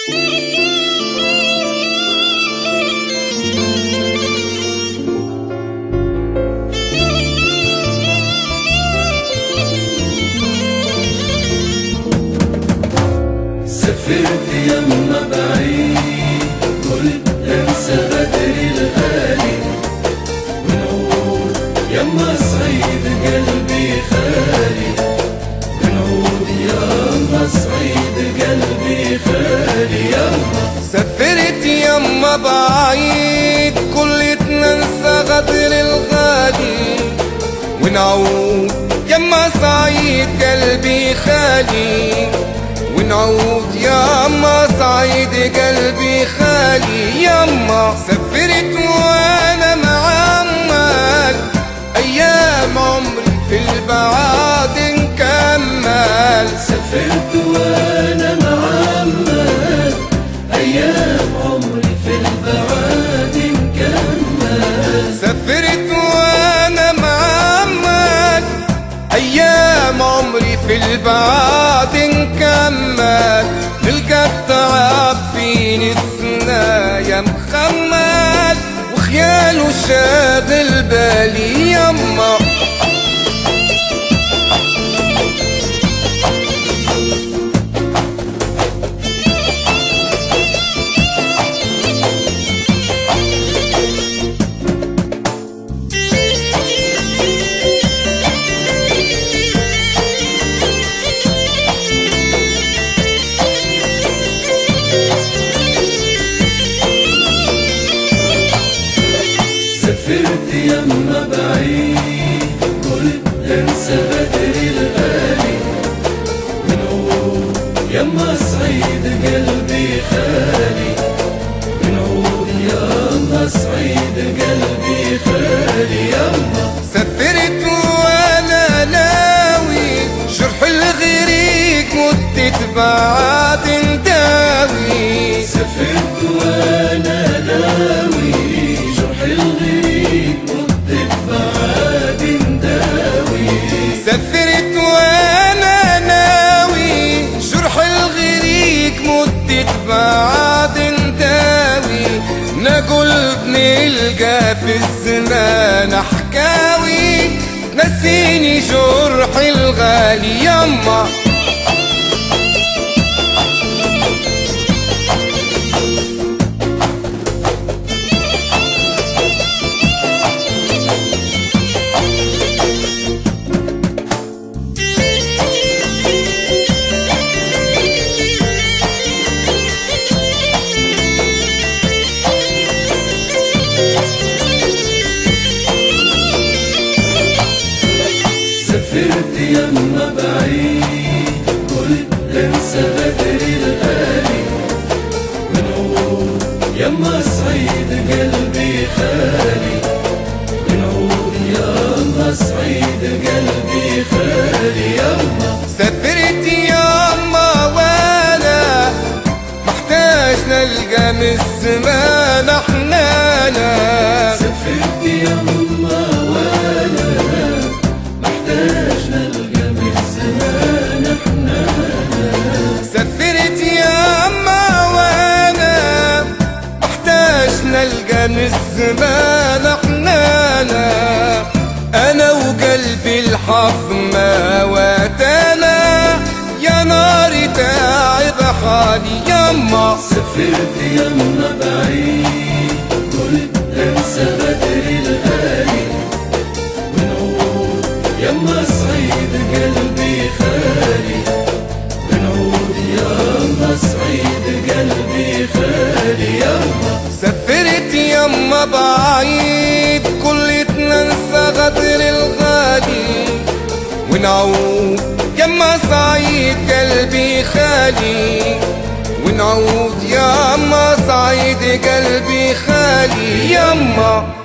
سافرت يما بعيد قلت انسى بدري الغالي ونعود يما صعيد قلبي خالي ونعود يما صعيد قلبي خالي يما. سافرت يما بعيد كلت ننسى غدر الغالي ونعود يما صعيد قلبي خالي ونعود يما صعيد قلبي خالي يما. سافرت وانا معمل ايام عمري في البعاد نكمل. سافرت وانا معمل ايام عمري في البعاد نكمل. سافرت وانا معمل ايام عمري في البعاد نكمل. نلقى التعب في نفسنا يا مخمل وخياله شاغل بالي يما. سافرت يما بعيد قلت انسى بدري الغالي ونعود يما صعيد قلبي خالي ونعود يما صعيد قلبي خالي يما. سافرت وانا ناوي جرح الغريق مدة بعد نداوي. سافرت وانا ناوي جرح الغريق مدة بعد نداوي. سافرت وانا ناوي جرح الغريق مدة بعد نداوي. نقول بنلقى في الزمان حكاوي نسيني جرح الغالي يما. سافرت يما بعيد قلت انسى بدري الغالي ونعود يما صعيد قلبي خالي ونعود يما صعيد قلبي خالي يما. سافرت يما وانا محتاج نلقى من الزمان حنانا. سافرت يما وانا محتاج نلقى من الزمان حنانا. سافرت يما وانا محتاج نلقى من الزمان حنانا. انا وقلبي الحظمة واتانا يا نار تعب حالي يما. سافرت يما بعيد قلت انسى بدري الغالي ونعود يما صعيد قلبي خالي ونعود يما صعيد قلبي خالي يما. سافرت يما بعيد كلت ننسى غدر الغالي ونعود يما صعيد قلبي خالي ونعود يما صعيد قلبي خالي يما.